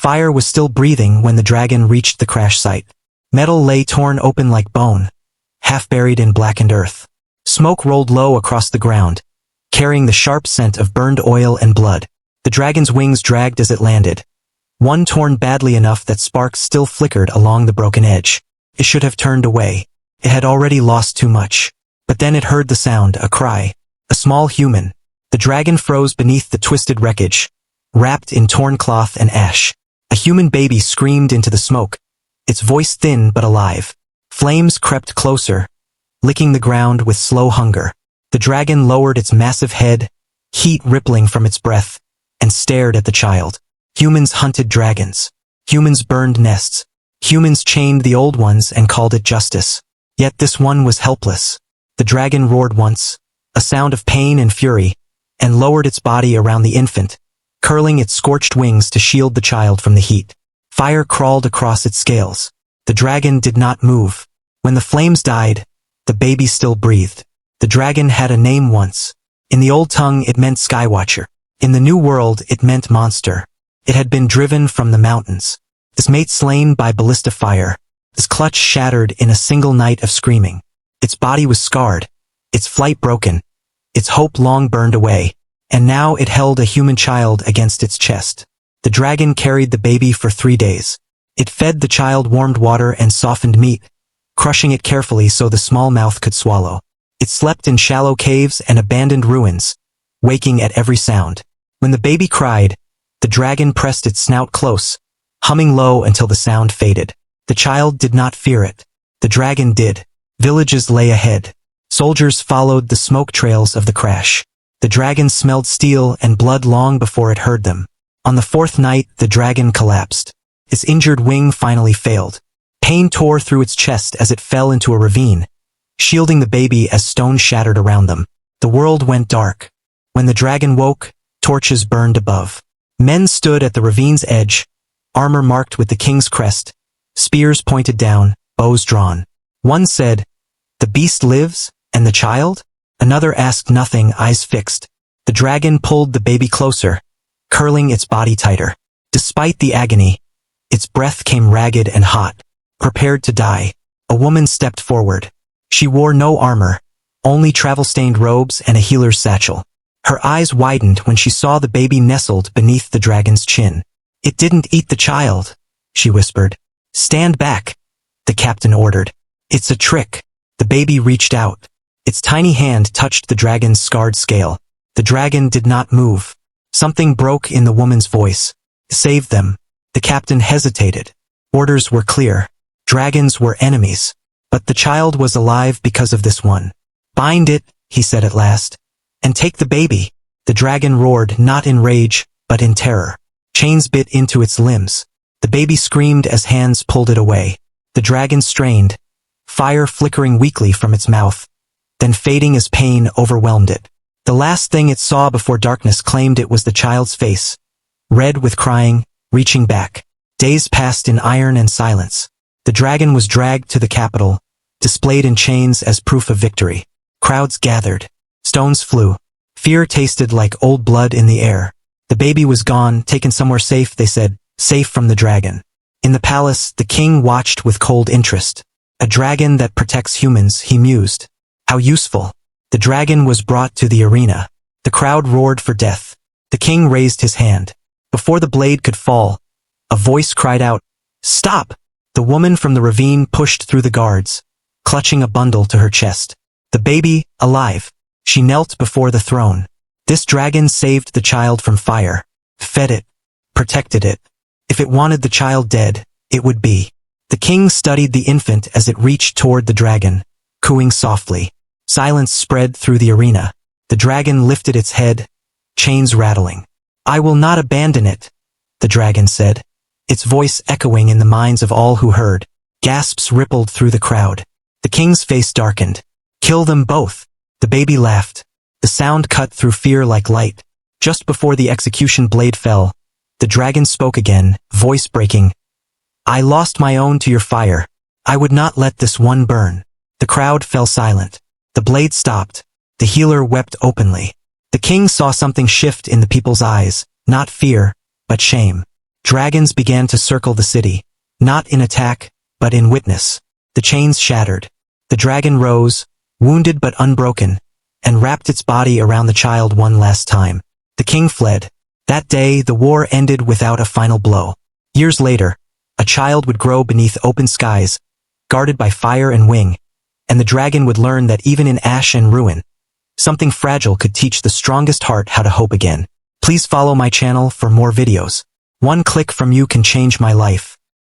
Fire was still breathing when the dragon reached the crash site. Metal lay torn open like bone, half buried in blackened earth. Smoke rolled low across the ground, carrying the sharp scent of burned oil and blood. The dragon's wings dragged as it landed, one torn badly enough that sparks still flickered along the broken edge. It should have turned away. It had already lost too much. But then it heard the sound, a cry. A small human. The dragon froze beneath the twisted wreckage, wrapped in torn cloth and ash. A human baby screamed into the smoke, its voice thin but alive. Flames crept closer, licking the ground with slow hunger. The dragon lowered its massive head, heat rippling from its breath, and stared at the child. Humans hunted dragons. Humans burned nests. Humans chained the old ones and called it justice. Yet this one was helpless. The dragon roared once, a sound of pain and fury, and lowered its body around the infant, curling its scorched wings to shield the child from the heat. Fire crawled across its scales. The dragon did not move. When the flames died, the baby still breathed. The dragon had a name once. In the old tongue it meant Skywatcher. In the new world it meant monster. It had been driven from the mountains. Its mate slain by ballista fire. Its clutch shattered in a single night of screaming. Its body was scarred, its flight broken, its hope long burned away, and now it held a human child against its chest. The dragon carried the baby for 3 days. It fed the child warmed water and softened meat, crushing it carefully so the small mouth could swallow. It slept in shallow caves and abandoned ruins, waking at every sound. When the baby cried, the dragon pressed its snout close, humming low until the sound faded. The child did not fear it. The dragon did. Villages lay ahead. Soldiers followed the smoke trails of the crash. The dragon smelled steel and blood long before it heard them. On the 4th night, the dragon collapsed. Its injured wing finally failed. Pain tore through its chest as it fell into a ravine, shielding the baby as stone shattered around them. The world went dark. When the dragon woke, torches burned above. Men stood at the ravine's edge, armor marked with the king's crest, spears pointed down, bows drawn. One said, "The beast lives, and the child?" Another asked nothing, eyes fixed. The dragon pulled the baby closer, curling its body tighter. Despite the agony, its breath came ragged and hot, prepared to die. A woman stepped forward. She wore no armor, only travel-stained robes and a healer's satchel. Her eyes widened when she saw the baby nestled beneath the dragon's chin. "It didn't eat the child," she whispered. "Stand back," the captain ordered. "It's a trick." The baby reached out. Its tiny hand touched the dragon's scarred scale. The dragon did not move. Something broke in the woman's voice. "Save them." The captain hesitated. Orders were clear. Dragons were enemies. But the child was alive because of this one. "Bind it," he said at last. "And take the baby." The dragon roared, not in rage, but in terror. Chains bit into its limbs. The baby screamed as hands pulled it away. The dragon strained, fire flickering weakly from its mouth, then fading as pain overwhelmed it. The last thing it saw before darkness claimed it was the child's face, red with crying, reaching back. Days passed in iron and silence. The dragon was dragged to the capital, displayed in chains as proof of victory. Crowds gathered. Stones flew. Fear tasted like old blood in the air. The baby was gone, taken somewhere safe, they said, safe from the dragon. In the palace, the king watched with cold interest. A dragon that protects humans, he mused. How useful. The dragon was brought to the arena. The crowd roared for death. The king raised his hand. Before the blade could fall, a voice cried out, "Stop!" The woman from the ravine pushed through the guards, clutching a bundle to her chest. The baby, alive. She knelt before the throne. This dragon saved the child from fire, fed it, protected it. If it wanted the child dead, it would be. The king studied the infant as it reached toward the dragon, cooing softly. Silence spread through the arena. The dragon lifted its head, chains rattling. "I will not abandon it," the dragon said, its voice echoing in the minds of all who heard. Gasps rippled through the crowd. The king's face darkened. "Kill them both." The baby laughed. The sound cut through fear like light. Just before the execution blade fell, the dragon spoke again, voice breaking. "I lost my own to your fire. I would not let this one burn." The crowd fell silent. The blade stopped. The healer wept openly. The king saw something shift in the people's eyes, not fear, but shame. Dragons began to circle the city, not in attack, but in witness. The chains shattered. The dragon rose, wounded but unbroken, and wrapped its body around the child one last time. The king fled. That day, the war ended without a final blow. Years later, a child would grow beneath open skies, guarded by fire and wing, and the dragon would learn that even in ash and ruin, something fragile could teach the strongest heart how to hope again. Please follow my channel for more videos. One click from you can change my life.